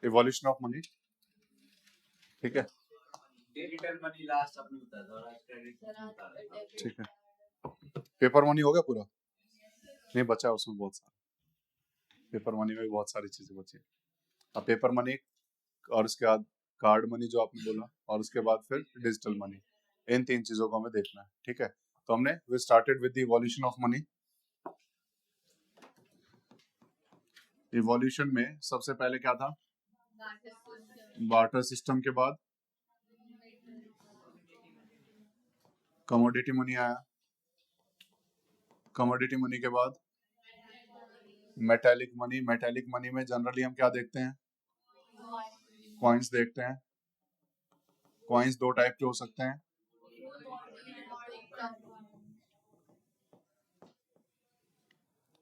Evolution of money, ठीक है, digital money last आपने बताया था, और आज क्रेडिट, ठीक है। पेपर मनी हो गया पूरा? नहीं बचा है उसमें बहुत सारा, पेपर मनी में भी बहुत सारी चीजें बची है। अब पेपर मनी और उसके बाद कार्ड मनी जो आपने बोला, और उसके बाद फिर डिजिटल मनी, इन तीन चीजों को हमें देखना है, ठीक है। तो हमने we started with the evolution of money. Evolution में सबसे पहले क्या था? बार्टर सिस्टम के बाद कमोडिटी मनी आया, कमोडिटी मनी के बाद मेटालिक मनी। मेटालिक मनी में जनरली हम क्या देखते हैं? कॉइन्स देखते हैं। कॉइन्स दो टाइप के हो सकते हैं,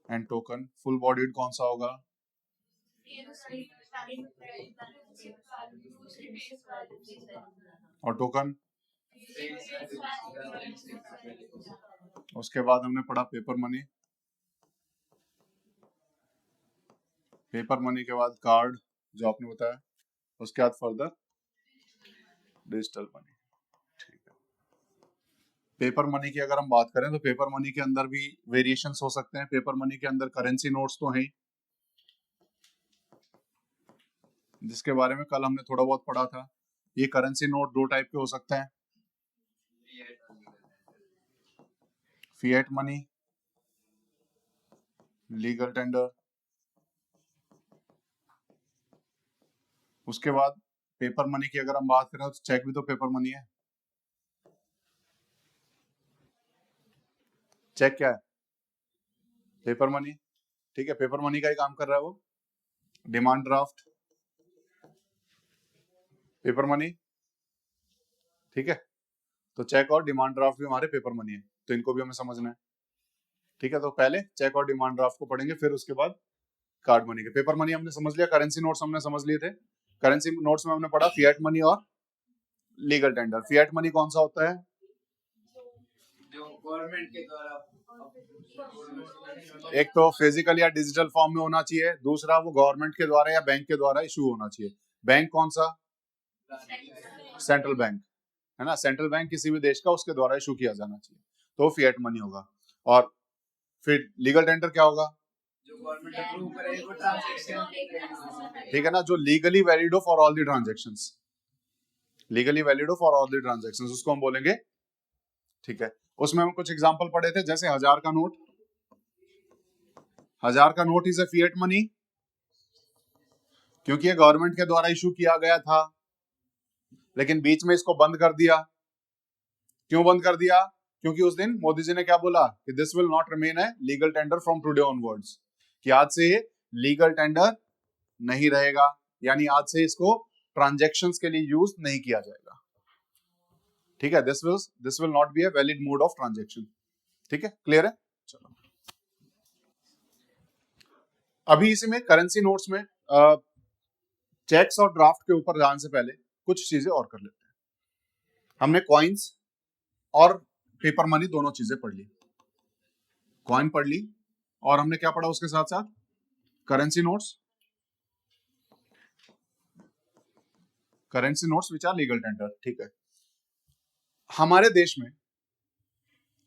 एंड टोकन। फुल बॉडीड कौन सा होगा? और टोकन? उसके बाद हमने पढ़ा पेपर मनी। पेपर मनी के बाद कार्ड जो आपने बताया, उसके बाद फर्दर डिजिटल मनी, ठीक है। पेपर मनी की अगर हम बात करें तो पेपर मनी के अंदर भी वेरिएशंस हो सकते हैं। पेपर मनी के अंदर करेंसी नोट्स तो हैं, जिसके बारे में कल हमने थोड़ा बहुत पढ़ा था। ये करेंसी नोट दो टाइप के हो सकते हैं, फिएट मनी, लीगल टेंडर। उसके बाद पेपर मनी की अगर हम बात करें तो चेक भी तो पेपर मनी है। चेक क्या है? पेपर मनी, ठीक है। पेपर मनी का ही काम कर रहा है वो। डिमांड ड्राफ्ट पेपर मनी, ठीक है। तो चेक और डिमांड ड्राफ्ट भी हमारे पेपर मनी है, तो इनको भी हमें समझना है, ठीक है। तो पहले चेक और डिमांड ड्राफ्ट को पढ़ेंगे, फिर उसके बाद कार्ड मनी के। पेपर मनी हमने समझ लिया, करेंसी नोट्स हमने समझ लिए थे। करेंसी नोट्स में हमने पढ़ा फिएट मनी और लीगल टेंडर। फिएट मनी कौन सा होता है? जो गवर्नमेंट के द्वारा, एक तो फिजिकल या डिजिटल फॉर्म में होना चाहिए, दूसरा वो गवर्नमेंट के द्वारा या बैंक के द्वारा इशू होना चाहिए। बैंक कौन सा? सेंट्रल बैंक, है ना। सेंट्रल बैंक किसी भी देश का, उसके द्वारा इशू किया जाना चाहिए, तो फिएट मनी होगा। और फिर लीगल टेंडर क्या होगा? जो गवर्नमेंट अप्रूव करे वो ट्रांजैक्शन, ठीक है ना, जो लीगली वैलिड हो for all the transactions, legally valid हो फॉर ऑल द ट्रांजैक्शंस, उसको हम बोलेंगे, ठीक है। उसमें हम कुछ एग्जांपल पढ़े थे, जैसे 1000 का नोट। 1000 का note is a fiat money, क्योंकि ये गवर्नमेंट के द्वारा इशू किया गया था, लेकिन बीच में इसको बंद कर दिया। क्यों बंद कर दिया? क्योंकि उस दिन मोदी जी ने क्या बोला कि this will not remain a legal tender from today onwards, कि आज से ये लीगल टेंडर नहीं रहेगा, यानी आज से इसको ट्रांजैक्शंस के लिए यूज नहीं किया जाएगा, ठीक है। This will not be a valid mode of transaction, ठीक है। क्लियर है? चलो, अभी इसी में करेंसी नोट्स में चेक्स और ड्राफ्ट के ऊपर जाने से पहले कुछ चीजें और कर लेते हैं। हमने कॉइन्स और पेपर मनी दोनों चीजें पढ़ ली। कॉइन पढ़ ली, और हमने क्या पढ़ा उसके साथ साथ? Currency notes, currency notes which are legal tender, ठीक है। हमारे देश में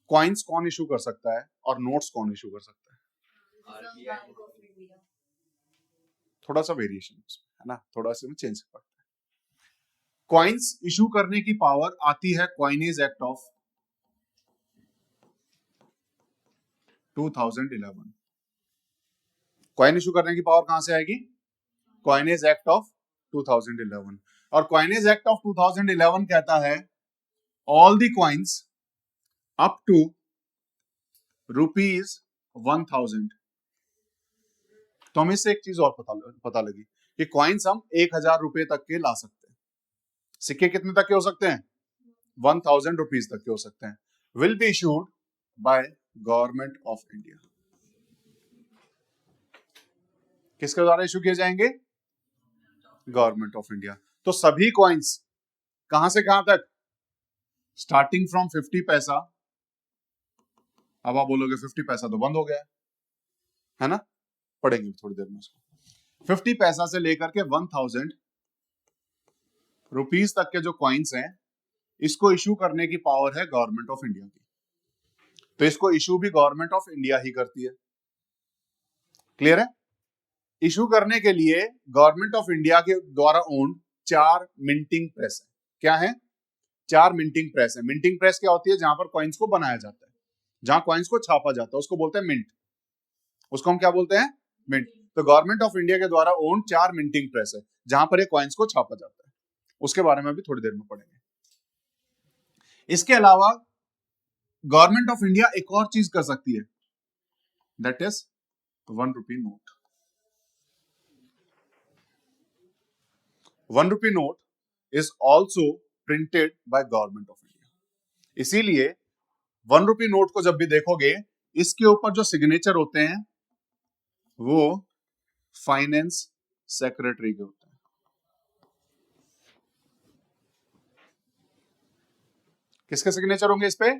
कॉइन्स कौन इशू कर सकता है और नोट्स कौन इशू कर सकता है? थोड़ा सा वेरिएशन है ना, थोड़ा सा चेंज करते हैं। कॉइन्स इशू करने की पावर आती है Coinage Act of 2011। Coin issue करने की पावर कहां से आएगी? Coinage Act of 2011। और कॉइनेज एक्ट ऑफ 2011 कहता है all the coins up to ₹1000। तो हमें इससे एक चीज और पता लगी कि कॉइन्स हम 1000 रुपए तक के ला सकते हैं। सिक्के कितने तक के हो सकते हैं? 1000 रुपीज तक के हो सकते हैं। Will be issued by government of India. किसके द्वारा इशू किए जाएंगे? Government of India. तो सभी कॉइन्स कहां से कहां तक? स्टार्टिंग फ्रॉम 50 पैसा। अब आप बोलोगे 50 पैसा तो बंद हो गया है ना, पढ़ेंगे थोड़ी देर में उसको। 50 पैसा से लेकर के 1000 रुपीस तक के जो कॉइन्स हैं, इसको इशू करने की पावर है गवर्नमेंट ऑफ इंडिया की। तो इसको इशू भी गवर्नमेंट ऑफ इंडिया ही करती है। क्लियर है? इशू करने के लिए गवर्नमेंट ऑफ इंडिया के द्वारा ओन्ड 4 मिंटिंग प्रेस है। क्या है? 4 मिंटिंग प्रेस है। मिंटिंग प्रेस क्या होती है? जहां पर कॉइन्स को बनाया जाता है, जहां कॉइन्स को छापा जाता है, उसको बोलते हैं मिंट। उसको हम क्या बोलते हैं? मिंट। तो गवर्नमेंट ऑफ इंडिया के द्वारा ओन्ड 4 मिंटिंग प्रेस है, जहां पर ये कॉइन्स को छापा जाता है। उसके बारे में भी थोड़ी देर में पढ़ेंगे। इसके अलावा गवर्नमेंट ऑफ इंडिया एक और चीज कर सकती है, that is 1 rupee note. 1 rupee note is also printed by government of India. इसीलिए 1 रुपी नोट को जब भी देखोगे, इसके ऊपर जो सिग्नेचर होते हैं वो फाइनेंस सेक्रेटरी के होते हैं। किसके सिग्नेचर होंगे इस पे?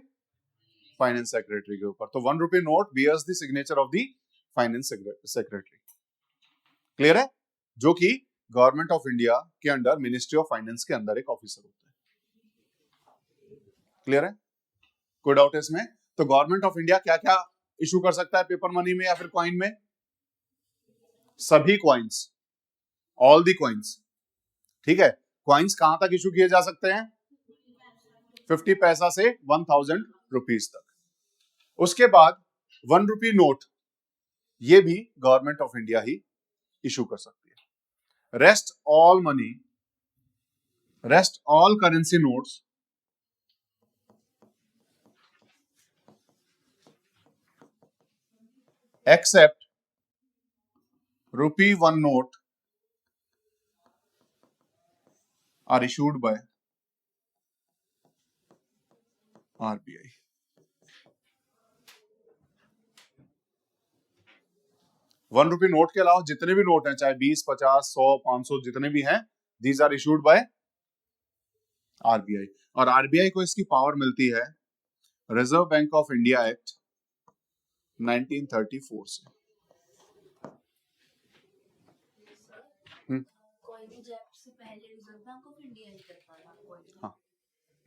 फाइनेंस सेक्रेटरी के ऊपर। तो 1 rupee note bears the signature of the finance secretary. Clear है? जो कि गवर्नमेंट ऑफ इंडिया के अंडर मिनिस्ट्री ऑफ फाइनेंस के अंदर एक ऑफिसर होता है। क्लियर है? कोई डाउट है इसमें? तो गवर्नमेंट ऑफ इंडिया क्या क्या इशू कर सकता है पेपर मनी में या फिर कॉइन में? सभी कॉइन्स, ऑल दी कॉइन्स। ठीक है? कॉइन्स कहां तक इशू किए जा सकते हैं? 50 पैसा से 1000 रुपीस तक। उसके बाद 1 रुपी नोट, ये भी गवर्नमेंट ऑफ इंडिया ही इशू कर सकती है। Rest all money, rest all currency notes except rupee 1 note are issued by RBI. One rupee note के अलावा जितने भी नोट हैं, चाहे 20, 50, 100, 500 जितने भी हैं, these are issued by RBI. और आरबीआई को इसकी पावर मिलती है Reserve Bank of India Act 1934 से। हाँ,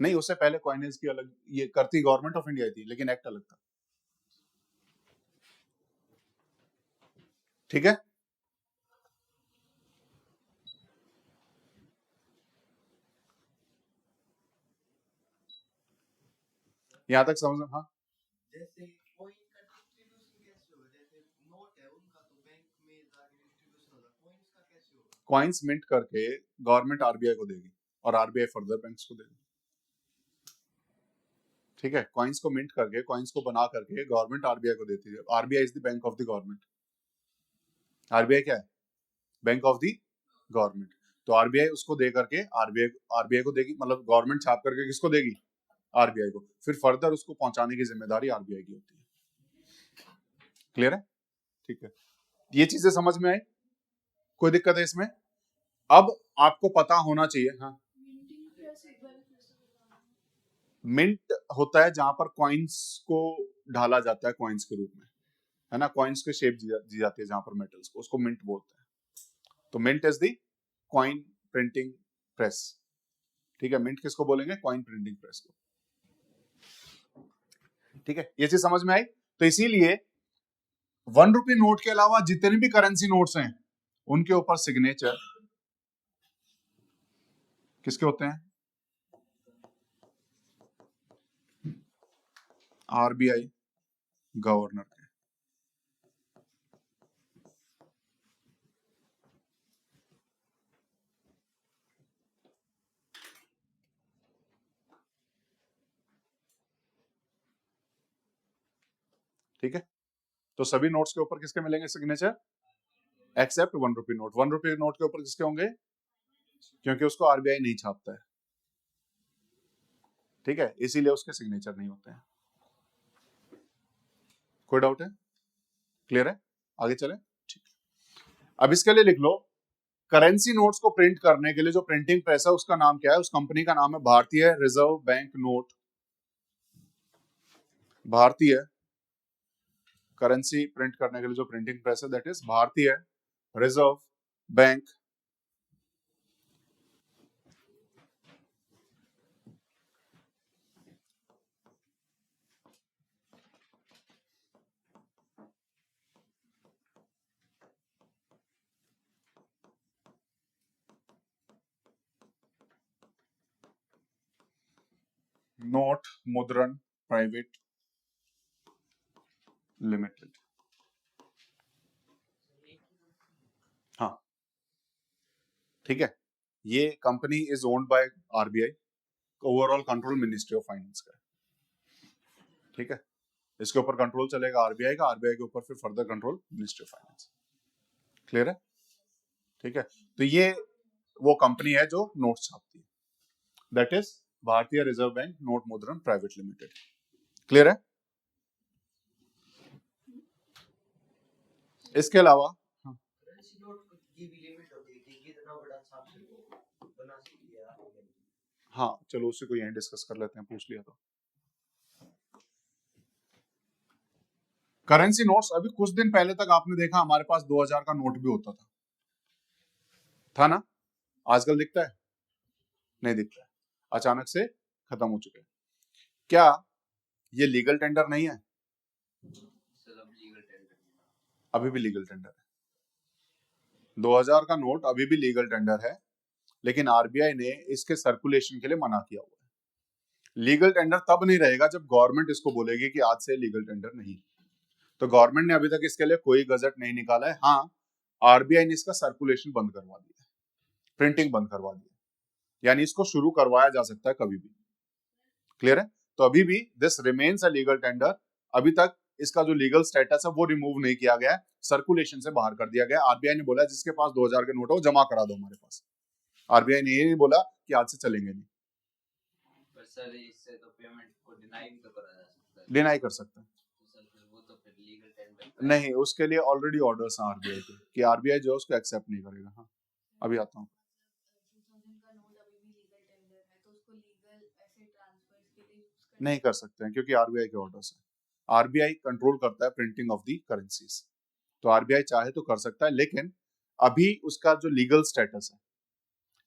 नहीं, उससे पहले कॉइनेज की अलग ये करती गवर्नमेंट ऑफ इंडिया थी, लेकिन एक्ट अलग था। ठीक है? यहां तक समझ? हाँ, जैसे कॉइन का डिस्ट्रीब्यूशन कैसे होगा? जैसे नोट है उनका तो बैंक में जाके डिस्ट्रीब्यूशन होगा, कॉइन्स का कैसे होगा? कॉइन्स मिंट करके गवर्नमेंट आरबीआई को देगी और आरबीआई फर्दर बैंक्स को देगी। ठीक है? कॉइन्स को मिंट करके, कॉइन्स को बना करके गवर्नमेंट आरबीआई को देती है। RBI is the bank of the government. RBI क्या है? Bank of the government. तो आरबीआई उसको दे करके आरबीआई को देगी, मतलब गवर्नमेंट छाप करके किसको देगी? आरबीआई को। फिर फर्दर उसको पहुंचाने की जिम्मेदारी आरबीआई की होती है। क्लियर है? ठीक है, ये चीजें समझ में आई? कोई दिक्कत है इसमें? अब आपको पता होना चाहिए। हाँ, मिंट होता है जहां पर कॉइन्स को ढाला जाता है कॉइन्स के रूप में, है ना? कॉइन्स के शेप दी जाती है जहां पर मेटल्स को, उसको मिंट बोलते हैं। तो mint is the coin printing press. ठीक है? मिंट किसको बोलेंगे? कॉइन प्रिंटिंग प्रेस को। ठीक है, ये चीज समझ में आई? तो इसीलिए 1 रुपी नोट के अलावा जितने भी करेंसी नोट्स हैं, उनके ऊपर सिग्नेचर किसके होते हैं? आरबीआई गवर्नर के। ठीक है? तो सभी नोट्स के ऊपर किसके मिलेंगे signature? Except 1 rupee note. 1 rupee note के ऊपर किसके होंगे? क्योंकि उसको आरबीआई नहीं छापता है। ठीक है? इसीलिए उसके सिग्नेचर नहीं होते हैं। कोई डाउट है? क्लियर है? आगे चले? ठीक। अब इसके लिए लिख लो, करेंसी नोट्स को प्रिंट करने के लिए जो प्रिंटिंग प्रेस है उसका नाम क्या है? उस कंपनी का नाम है भारतीय रिजर्व बैंक नोट। भारतीय करेंसी प्रिंट करने के लिए जो प्रिंटिंग प्रेस है दैट इज भारतीय रिजर्व बैंक नोट मुद्रण प्राइवेट लिमिटेड। हाँ ठीक है, ये company is owned by RBI, overall control ministry of finance का है। ठीक है, इसके ऊपर कंट्रोल चलेगा आरबीआई का, आरबीआई के ऊपर फिर further control ministry of finance. Clear है? ठीक है, तो ये वो कंपनी है जो नोट छापती है, दैट इज भारतीय रिजर्व बैंक नोट मुद्रण प्राइवेट लिमिटेड। क्लियर है? इसके अलावा करेंसी नोट की भी लिमिट होती है कि कितना बड़ा छाप सकते बना सकती है आप। हाँ चलो उसी को यहीं डिस्कस कर लेते हैं, पूछ लिया तो। करेंसी नोट्स, अभी कुछ दिन पहले तक आपने देखा हमारे पास 2000 का नोट भी होता था ना? आजकल दिखता है? नहीं दिखता है, अचानक से खत्म हो चुके हैं। क्या ये लीगल टेंडर नहीं है? अभी भी लीगल टेंडर है। 2000 का नोट अभी भी लीगल टेंडर है, लेकिन आरबीआई ने इसके सर्कुलेशन के लिए मना किया हुआ है। लीगल टेंडर तब नहीं रहेगा जब गवर्नमेंट इसको बोलेगी कि आज से लीगल टेंडर नहीं। तो गवर्नमेंट ने अभी तक इसके लिए कोई गजट नहीं निकाला है। हाँ, आरबीआई ने इसका सर्कुलेशन बंद करवा दिया है, प्रिंटिंग बंद करवा दी है, यानी इसको शुरू करवाया जा सकता है कभी भी। क्लियर है? तो अभी भी this remains a legal tender, अभी तक इसका जो लीगल स्टेटस है वो रिमूव नहीं किया गया है, सर्कुलेशन से बाहर कर दिया गया। आरबीआई ने बोला जिसके पास 2000 के नोट है वो जमा करा दो हमारे पास। आरबीआई ने ये नहीं बोला कि आज से चलेंगे नहीं। पर सर इससे तो पेमेंट को डिनाई भी तो करा जा सकता है। डिनाई कर सकते हैं। तो सर फिर वो तो फिर लीगल टेंडर नहीं, उसके लिए ऑलरेडी ऑर्डर्स हैं आरबीआई के कि आरबीआई जो है उसको एक्सेप्ट नहीं करेगा। हाँ अभी आता हूँ। नहीं कर सकते हैं क्योंकि आरबीआई के ऑर्डर्स हैं। आरबीआई कंट्रोल करता है प्रिंटिंग ऑफ दी करेंसीज, तो आरबीआई चाहे तो कर सकता है, लेकिन अभी उसका जो लीगल स्टेटस है,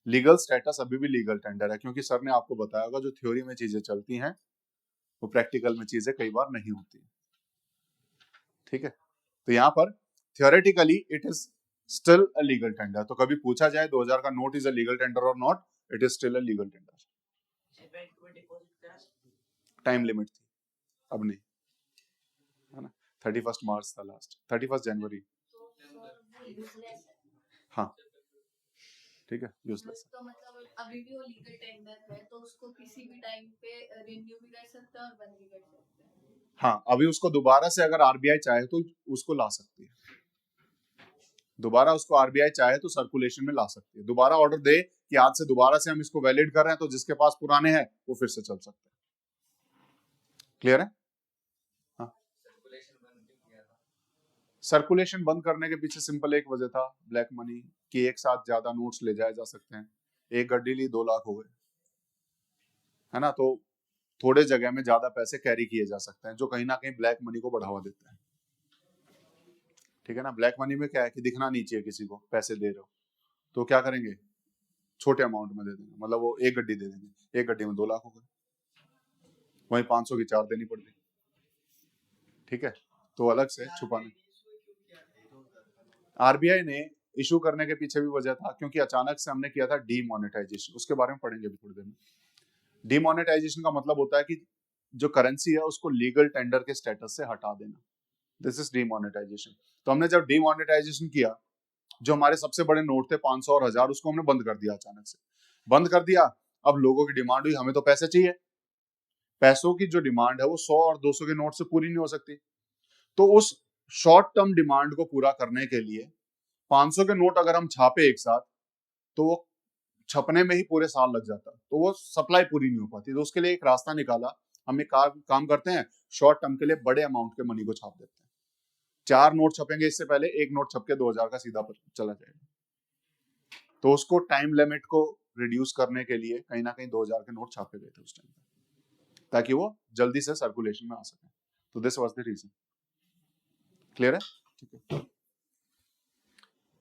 लीगल स्टेटस अभी भी लीगल टेंडर है, क्योंकि सर ने आपको बताया होगा जो थ्योरी में चीजें चलती हैं वो प्रैक्टिकल में चीजें कई बार नहीं होती। ठीक है, तो यहाँ पर theoretically it is still a legal tender. तो कभी पूछा जाए 2000 का note is a legal tender और not, it is still a legal tender. Time limit थी, अब नहीं है ना। 31 मार्च था लास्ट, 31 जनवरी। हाँ ठीक है, यूजलेस। तो मतलब अभी भी वो लीगल टेंडर है तो उसको किसी भी टाइम पे रिन्यू भी कर सकते हैं और बंद भी कर सकते हैं। हाँ, अभी उसको दोबारा से अगर आरबीआई चाहे तो उसको ला सकती है, दोबारा उसको आरबीआई चाहे तो सर्कुलेशन में ला सकती है। दोबारा ऑर्डर दे कि आज से दोबारा से हम इसको वैलिड कर रहे हैं, तो जिसके पास पुराने हैं वो फिर से चल सकते हैं। क्लियर है? हाँ, सर्कुलेशन बंद करने के पीछे सिंपल एक वजह था, ब्लैक मनी, कि एक साथ ज्यादा नोट्स ले जाए जा सकते हैं। एक गड्डी ली 2 लाख हो गए, है ना, तो थोड़े जगह में ज्यादा पैसे कैरी किए जा सकते हैं, जो कहीं ना कहीं ब्लैक मनी को बढ़ावा देता है। ठीक है ना, ब्लैक मनी में क्या है कि दिखना नहीं चाहिए किसी को पैसे दे रहे हो, तो क्या करेंगे, छोटे अमाउंट में दे देंगे, मतलब वो एक गड्डी दे देंगे, एक गड्डी में 2 लाख हो गए, वहीं 500 की 4 देनी पड़ती। ठीक है, तो अलग से छुपाने। आरबीआई ने इशू करने के पीछे भी वजह था क्योंकि अचानक से हमने किया था डीमोनेटाइजेशन, उसके बारे में पढ़ेंगे भी थोड़ी देर में। डीमोनेटाइजेशन का मतलब होता है कि जो करेंसी है उसको लीगल टेंडर के स्टेटस से हटा देना, दिस इज डीमोनेटाइजेशन। तो हमने जब डीमोनेटाइजेशन किया, जो हमारे सबसे बड़े नोट थे 500 और 1000, उसको हमने बंद कर दिया, अचानक से बंद कर दिया। अब लोगों की डिमांड हुई, हमें तो पैसे चाहिए, पैसों की जो डिमांड है वो 100 और 200 के नोट से पूरी नहीं हो सकती। तो उस शॉर्ट टर्म डिमांड को पूरा करने के लिए 500 के नोट अगर हम छापे एक साथ, तो वो छपने में ही पूरे साल लग जाता, तो वो सप्लाई पूरी नहीं हो पाती। तो उसके लिए एक रास्ता निकाला, हम एक काम करते हैं, शॉर्ट टर्म के लिए बड़े अमाउंट के मनी को छाप देते हैं। 4 नोट छपेंगे, इससे पहले एक नोट छप के 2000 का सीधा चला जाएगा। तो उसको टाइम लिमिट को रिड्यूस करने के लिए कहीं ना कहीं 2000 के नोट छापे गए थे उस टाइम पे, ताकि वो जल्दी से सर्कुलेशन में आ सके। तो this was the reason. Clear है? ठीक है,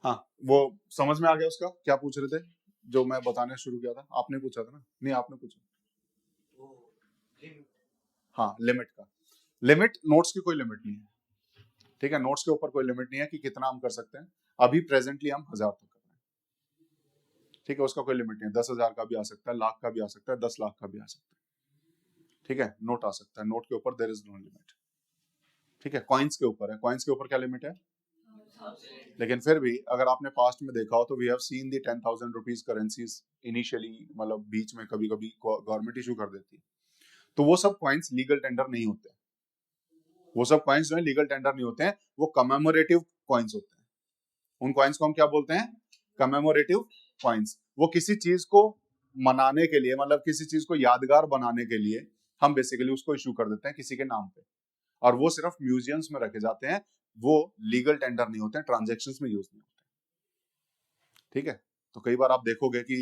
हाँ, वो समझ में आ गया उसका क्या पूछ रहे थे जो मैं बताने शुरू किया था? आपने पूछा था ना? नहीं, आपने पूछा। वो लिमिट हाँ, लिमिट का। लिमिट, नोट्स की कोई लिमिट नहीं है, ठीक है? नोट्स के ऊपर कोई लिमिट नहीं है कि कितना हम कर सकते हैं। अभी प्रेजेंटली हम 1000 तक कर रहे हैं, ठीक है? उसका कोई लिमिट नहीं है। 10,000 का भी आ सकता है, लाख का भी आ सकता है, 10 लाख का भी आ सकता है, ठीक है? नोट आ सकता है, नोट के ऊपर देयर इज नो लिमिट, ठीक है? कॉइन्स के ऊपर है, कॉइन्स के ऊपर क्या लिमिट है? लेकिन फिर भी अगर आपने पास्ट में देखा हो तो we have seen the 10,000 rupees currencies initially, मतलब बीच में कभी कभी गवर्नमेंट इशू कर देती है, तो वो सब कॉइन्स लीगल टेंडर नहीं होते। वो सब कॉइन्स जो है लीगल टेंडर नहीं होते हैं, वो कमेमोरेटिव कॉइन्स होते हैं। उन कॉइन्स को हम क्या बोलते हैं? Commemorative coins. वो किसी चीज को मनाने के लिए, मतलब किसी चीज को यादगार बनाने के लिए हम बेसिकली उसको इशू कर देते हैं किसी के नाम पे, और वो सिर्फ म्यूजियम्स में रखे जाते हैं। वो लीगल टेंडर नहीं होते हैं, ट्रांजेक्शन्स में यूज नहीं होते, ठीक है? तो कई बार आप देखोगे कि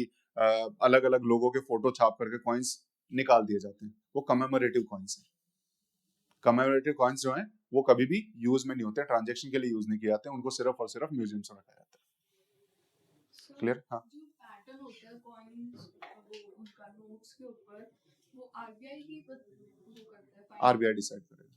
अलग अलग लोगों के फोटो छाप करके कॉइन्स निकाल दिए जाते हैं, वो कमेमोरेटिव कॉइन्स है। कमेमोरेटिव कॉइन्स जो हैं वो कभी भी यूज में नहीं होते, ट्रांजेक्शन के लिए यूज नहीं किए जाते, उनको सिर्फ और सिर्फ म्यूजियम्स में रखा जाता है। क्लियर? हाँ, जो पैटर्न होता है कॉइन्स वो उनका नोट्स के ऊपर, वो आरबीआई ही वो करता है, आरबीआई डिसाइड करेगा,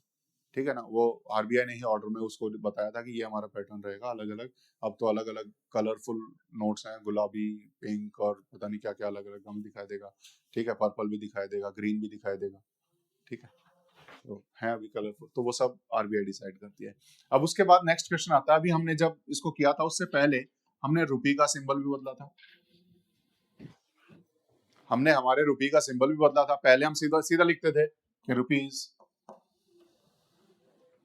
ठीक है ना? वो आरबीआई ने ही ऑर्डर में उसको बताया था कि ये हमारा पैटर्न रहेगा अलग अलग। अब तो अलग अलग कलरफुल नोट्स हैं, गुलाबी, पिंक और पता नहीं क्या क्या अलग अलग हमें दिखाई देगा, ठीक है? पर्पल भी दिखाई देगा, ग्रीन भी दिखाई देगा, ठीक है? तो है अभी कलरफुल, तो वो सब आरबीआई डिसाइड करती है। अब उसके बाद नेक्स्ट क्वेश्चन आता है, अभी हमने जब इसको किया था उससे पहले हमने रुपी का सिंबल भी बदला था, हमने हमारे रुपी का सिंबल भी बदला था। पहले हम सीधा सीधा लिखते थे कि रुपीज,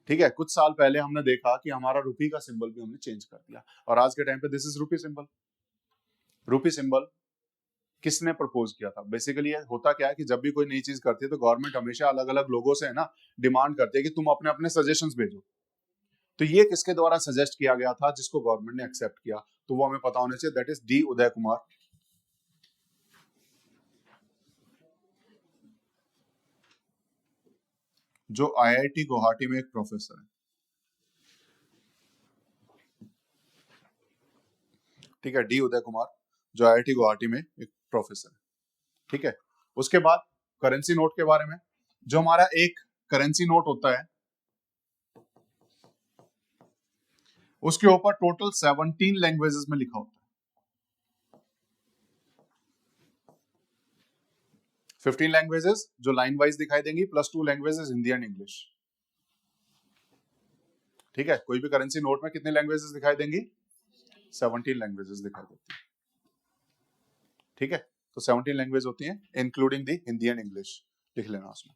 ठीक है? कुछ साल पहले हमने देखा कि हमारा रुपी का सिंबल भी हमने चेंज कर दिया, और आज के टाइम पे this is rupee symbol. Rupee symbol किसने प्रपोज किया था? बेसिकली ये होता क्या है कि जब भी कोई नई चीज करती है तो गवर्नमेंट हमेशा अलग अलग लोगों से है ना डिमांड करती है कि तुम अपने अपने सजेशंस भेजो। तो ये किसके द्वारा सजेस्ट किया गया था जिसको गवर्नमेंट ने एक्सेप्ट किया? तो वो हमें पता होना चाहिए, that is D Uday Kumar, जो आईआईटी गुवाहाटी में एक प्रोफेसर है, ठीक है? डी उदय कुमार जो आईआईटी गुवाहाटी में एक प्रोफेसर है, ठीक है? उसके बाद करेंसी नोट के बारे में, जो हमारा एक करेंसी नोट होता है उसके ऊपर टोटल 17 लैंग्वेजेस में लिखा होता है। 15 लैंग्वेजेस जो लाइन वाइज दिखाई देंगी, plus 2 languages Hindi and English, ठीक है? कोई भी करेंसी नोट में कितनी लैंग्वेजेस दिखाई देंगी? 17 लैंग्वेजेस दिखाई देती है, ठीक है? तो 17 लैंग्वेज होती हैं including the Hindi and English, लिख लेना उसमें।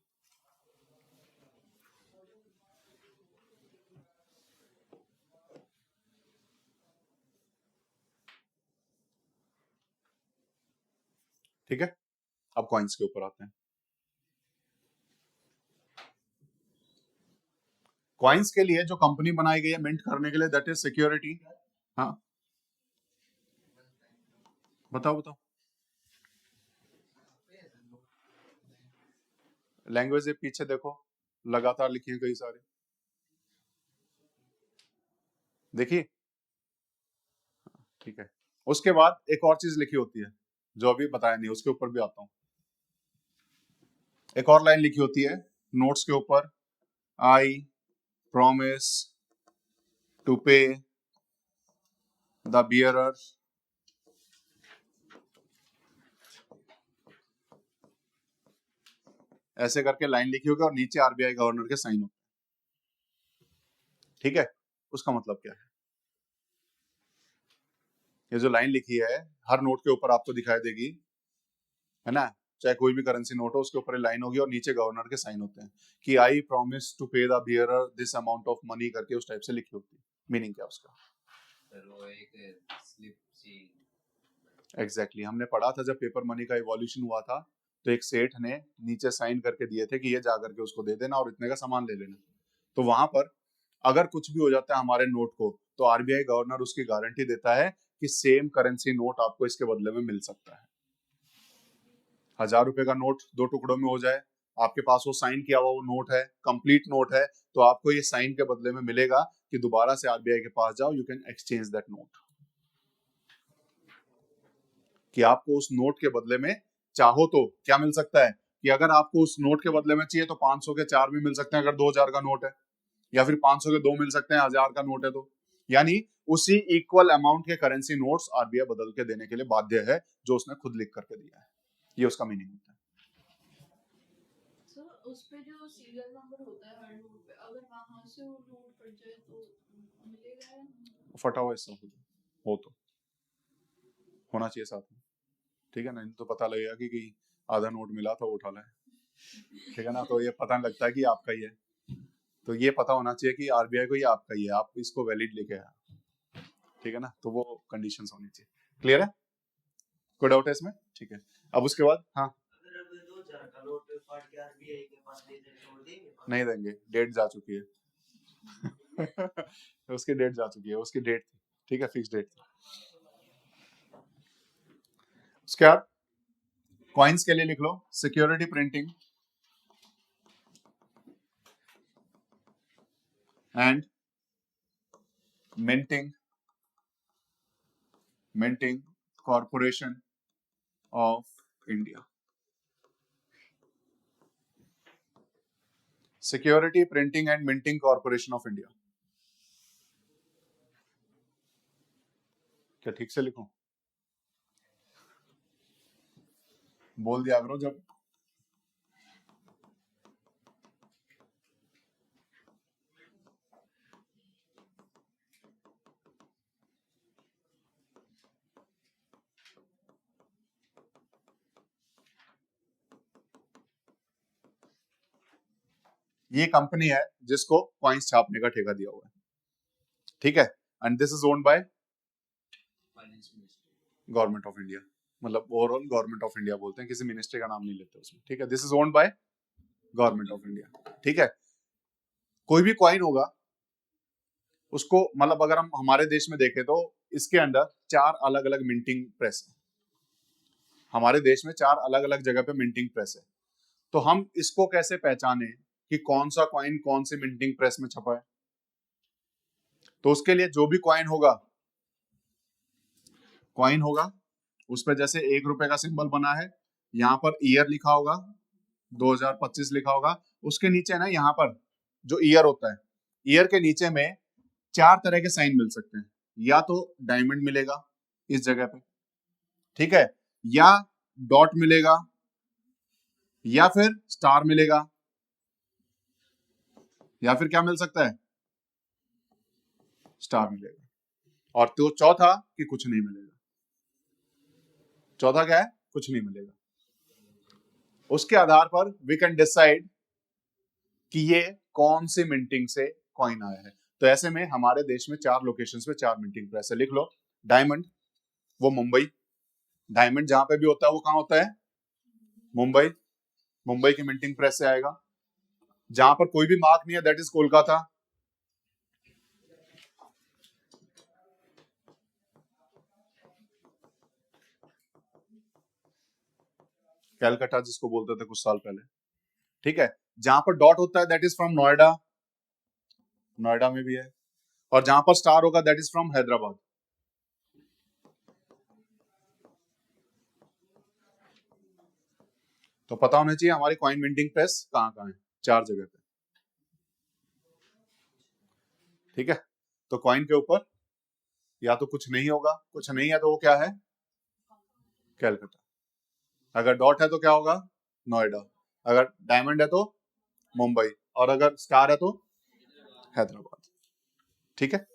ठीक है? अब कॉइन्स के ऊपर आते हैं। कॉइन्स के लिए जो कंपनी बनाई गई है मिंट करने के लिए, दैट इज सिक्योरिटी। हाँ, बताओ बताओ। लैंग्वेज पीछे देखो, लगातार लिखी है कई सारी, देखिए, ठीक है? उसके बाद एक और चीज लिखी होती है जो अभी बताया नहीं, उसके ऊपर भी आता हूं। एक और लाइन लिखी होती है नोट्स के ऊपर, आई प्रॉमिस टू पे द बियरर ऐसे करके लाइन लिखी होगी और नीचे आरबीआई गवर्नर के साइन होते हैं, ठीक है? उसका मतलब क्या है? ये जो लाइन लिखी है हर नोट के ऊपर आपको दिखाई देगी, है ना? चाहे कोई भी करेंसी नोट हो उसके ऊपर लाइन होगी और नीचे गवर्नर के साइन होते हैं कि आई प्रॉमिस टू पे the bearer this amount of money करके उस टाइप से लिखी होती है। मीनिंग क्या उसका? सर वो एक स्लिप सी एग्जैक्टली हमने पढ़ा था जब पेपर मनी का इवोल्यूशन हुआ था, तो एक सेठ ने नीचे साइन करके दिए थे कि ये जा करके उसको दे देना और इतने का सामान ले लेना। तो वहां पर अगर कुछ भी हो जाता है हमारे नोट को तो आरबीआई गवर्नर उसकी गारंटी देता है कि सेम करेंसी नोट आपको इसके बदले में मिल सकता है। 1000 रुपए का नोट 2 टुकड़ों में हो जाए, आपके पास वो साइन किया हुआ वो नोट है, कंप्लीट नोट है, तो आपको ये साइन के बदले में मिलेगा कि दोबारा से आरबीआई के पास जाओ, you can exchange that note. कि आपको उस नोट के बदले में चाहो तो क्या मिल सकता है, कि अगर आपको उस नोट के बदले में चाहिए तो 500 के 4 भी मिल सकते हैं अगर 2000 का नोट है, या फिर 500 के 2 मिल सकते हैं 1000 का नोट है तो, यानी उसी इक्वल अमाउंट के करेंसी नोट्स आरबीआई बदल के देने के लिए बाध्य है, जो उसने खुद लिख करके दिया है। ये उसका मीनिंग होता है। सर उस पे जो सीरियल नंबर होता है हर नोट पे, अगर वहां से वो नोट कट जाए तो मिलेगा या नहीं? फटा हुआ हिस्सा हो तो होना चाहिए साथ में, ठीक है ना, इन तो पता लगेगा कि आधा नोट मिला था वो उठा लाए, ठीक है ना, तो ये पता नहीं लगता है कि आपका ही है, तो ये पता होना चाहिए कि आरबीआई को ये आपका ही है, आप इसको वैलिड लेके आए, ठीक है ना, तो वो कंडीशंस होनी चाहिए। क्लियर है, कोई डाउट है इसमें? ठीक है, अब उसके बाद हाँ अगर अब 2000 का नोट फाड़ के आरबीआई के पास दे दे तो देंगे? नहीं देंगे, डेट जा चुकी है उसकी डेट जा चुकी है, उसकी डेट थी, ठीक है, फिक्स डेट थी। उसके बाद कॉइन्स के लिए लिख लो security printing and minting corporation of India. Security printing and minting corporation of India, क्या ठीक से लिखूं? बोल दिया करो जब ये कंपनी है जिसको कॉइन्स छापने का ठेका दिया हुआ है, ठीक है, and this is owned by finance ministry, government of India, मतलब ओवरऑल गवर्नमेंट ऑफ इंडिया बोलते हैं, किसी मिनिस्ट्री का नाम नहीं लेते उसमें, ठीक है, this is owned by government of India, ठीक है। कोई भी कॉइन होगा उसको, मतलब अगर हम हमारे देश में देखें तो इसके अंदर 4 अलग अलग मिंटिंग प्रेस है, हमारे देश में 4 अलग अलग जगह पे मिंटिंग प्रेस है, तो हम इसको कैसे पहचाने कि कौन सा कॉइन कौन सी मिंटिंग प्रेस में छपा है? तो उसके लिए जो भी कॉइन होगा उस पर जैसे 1 रुपए का सिंबल बना है, यहाँ पर ईयर लिखा होगा, 2025 लिखा होगा, उसके नीचे ना यहाँ पर जो ईयर होता है, ईयर के नीचे में 4 तरह के साइन मिल सकते हैं, या तो डायमंड मिलेगा इस जगह पे, ठीक है, या डॉट मिलेगा, या फिर स्टार मिलेगा, या फिर क्या मिल सकता है, स्टार मिलेगा, और तो चौथा कि कुछ नहीं मिलेगा। चौथा क्या है? कुछ नहीं मिलेगा। उसके आधार पर वी कैन डिसाइड कि ये कौन सी मिंटिंग से कॉइन आया है। तो ऐसे में हमारे देश में 4 लोकेशंस पे 4 मिंटिंग प्रेस है। लिख लो डायमंड, वो मुंबई, डायमंड जहां पे भी होता है वो कहां होता है? मुंबई, मुंबई की मिंटिंग प्रेस से आएगा। जहां पर कोई भी मार्क नहीं है दैट इज कोलकाता, कैलकाटा जिसको बोलते थे कुछ साल पहले, ठीक है। जहां पर डॉट होता है that is from Noida, Noida में भी है, और जहां पर स्टार होगा दैट इज फ्रॉम हैदराबाद। तो पता होना चाहिए हमारी कॉइन मिंटिंग प्रेस कहां कहां है, 4 जगह पे, ठीक है। तो कॉइन के ऊपर या तो कुछ नहीं होगा, कुछ नहीं है तो वो क्या है? कैलकाटा। अगर डॉट है तो क्या होगा? नोएडा। अगर डायमंड है तो मुंबई, और अगर स्टार है तो हैदराबाद, ठीक है।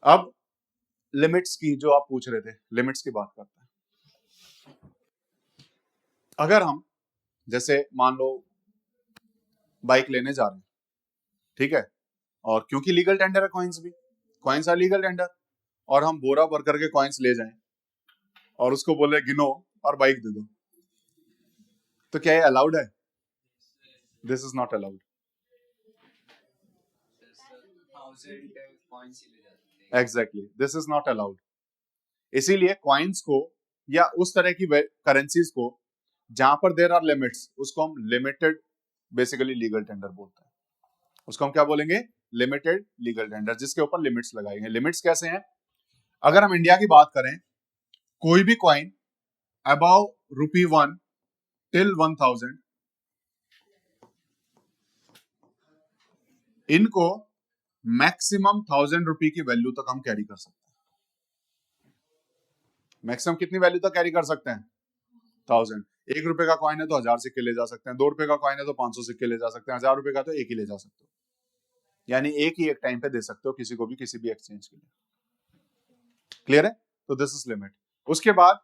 अब लिमिट्स की जो आप पूछ रहे थे, लिमिट्स की बात करते हैं। अगर हम जैसे मान लो बाइक लेने जा रहे हैं, ठीक है, और क्योंकि लीगल टेंडर है कॉइन्स भी, कॉइन्स आर लीगल टेंडर, और हम बोरा भर करके कॉइन्स ले जाएं और उसको बोले गिनो और बाइक दे दो, तो क्या ये अलाउड है? This is not allowed. Coins ही ले जाते हैं। Exactly, this is not allowed. इसीलिए कॉइन्स को या उस तरह की करेंसीज को जहां पर देयर आर लिमिट्स, उसको हम लिमिटेड बेसिकली लीगल टेंडर बोलते हैं। उसको हम क्या बोलेंगे? लिमिटेड लीगल टेंडर, जिसके ऊपर लिमिट्स लगाई हैं। लिमिट्स कैसे हैं? अगर हम इंडिया की बात करें, कोई भी कॉइन अबाउ ₹1 till 1000, इनको मैक्सिमम ₹1000 की वैल्यू तक हम कैरी कर सकते हैं। मैक्सिमम कितनी वैल्यू तक कैरी कर सकते हैं? 1000। ₹1 का कॉइन है तो 1000 सिक्के ले जा सकते हैं, ₹2 का कॉइन है तो 500 सिक्के ले जा सकते हैं, ₹1000 का तो एक ही ले जा सकते हो, यानी एक ही एक टाइम पे दे सकते हो किसी को भी किसी भी एक्सचेंज के लिए। क्लियर है? तो दिस इज लिमिट। उसके बाद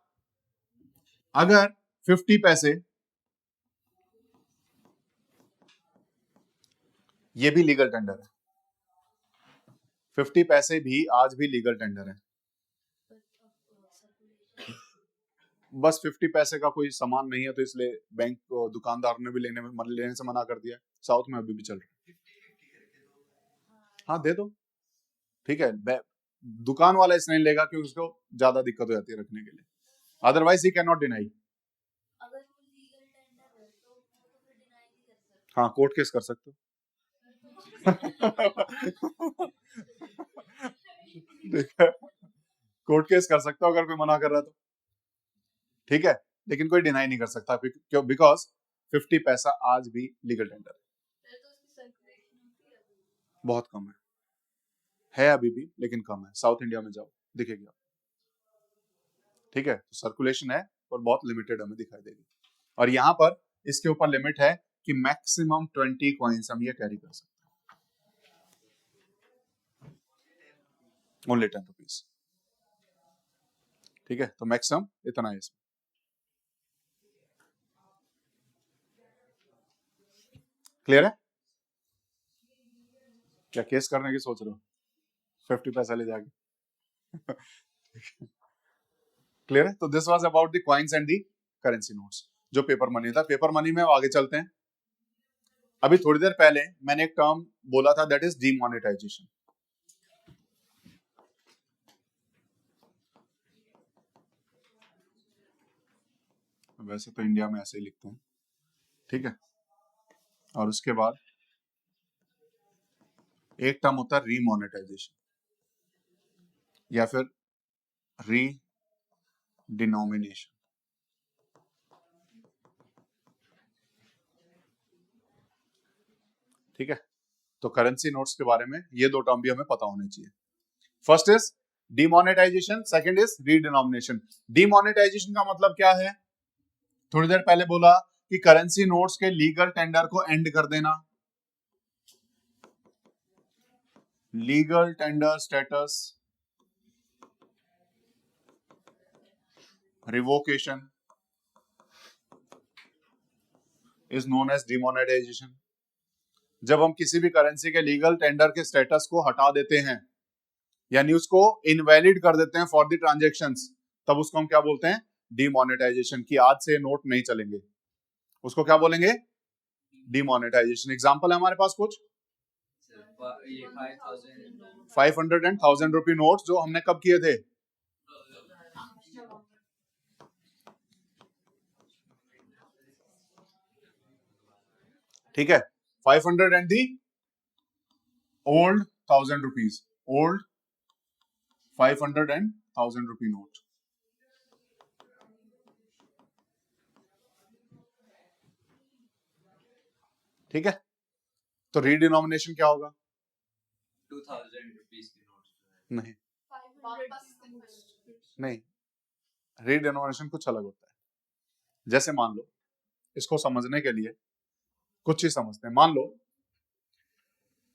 अगर 50 पैसे, ये भी लीगल टेंडर है, 50 पैसे भी आज भी लीगल टेंडर है। बस 50 पैसे का कोई सामान नहीं है तो इसलिए बैंक को दुकानदार ने भी लेने से मना कर दिया। साउथ में अभी भी चल रहा है। हाँ दे दो, ठीक है, दुकान वाला इसलिए नहीं लेगा क्योंकि उसको ज्यादा दिक्कत हो जाती है रखने के लिए, otherwise he can not deny. हाँ कोर्ट केस कर सकते हो। कोर्ट केस कर सकते हो अगर कोई मना कर रहा है तो, ठीक है, लेकिन कोई डिनाई नहीं कर सकता क्यों? बिकॉज 50 पैसा आज भी लीगल टेंडर है। बहुत कम है अभी भी, लेकिन कम है। साउथ इंडिया में जाओ दिखेगी आप, ठीक है। तो सर्कुलेशन है और बहुत लिमिटेड हमें दिखाई देगी। और यहाँ पर इसके ऊपर लिमिट है कि मैक्सिमम 20 कॉइन्स हम ये कैरी कर सकते हैं, ओनली 10 रुपीज, ठीक है। तो मैक्सिमम इतना है इसमें। क्लियर है? क्या केस करने की सोच रहे हो 50 पैसा ले जाके? क्लियर है? तो this was about the coins and the currency notes, जो पेपर मनी था। पेपर मनी में आगे चलते हैं। अभी थोड़ी देर पहले मैंने एक टर्म बोला था, दैट इज डीमोनेटाइजेशन। वैसे तो इंडिया में ऐसे ही लिखते हैं, ठीक है। और उसके बाद एक टर्म होता है रीमोनेटाइजेशन या फिर रीडिनोमिनेशन, ठीक है। तो करेंसी नोट्स के बारे में ये दो टर्म भी हमें पता होने चाहिए। First is demonetization, second is redenomination. Demonetization का मतलब क्या है? थोड़ी देर पहले बोला कि करेंसी नोट्स के लीगल टेंडर को एंड कर देना, legal tender status revocation is known as demonetization. जब हम किसी भी करेंसी के लीगल टेंडर के स्टेटस को हटा देते हैं, यानी उसको इनवैलिड कर देते हैं फॉर द ट्रांजैक्शंस, तब उसको हम क्या बोलते हैं? डीमोनेटाइजेशन। की आज से नोट नहीं चलेंगे, उसको क्या बोलेंगे? डीमोनेटाइजेशन। एग्जांपल है हमारे पास कुछ 500 एंड 1000 रुपी नोट्स जो हमने कब किए थे? ठीक है, 500 and the old 1000 rupees, old 500 and 1000 rupee note. ठीक है, तो रीडिनोमिनेशन क्या होगा? 2000 रुपीस की नोट्स नहीं नहीं, रीडिनोमिनेशन कुछ अलग होता है। जैसे मान लो, इसको समझने के लिए कुछ ही समझते हैं। मान लो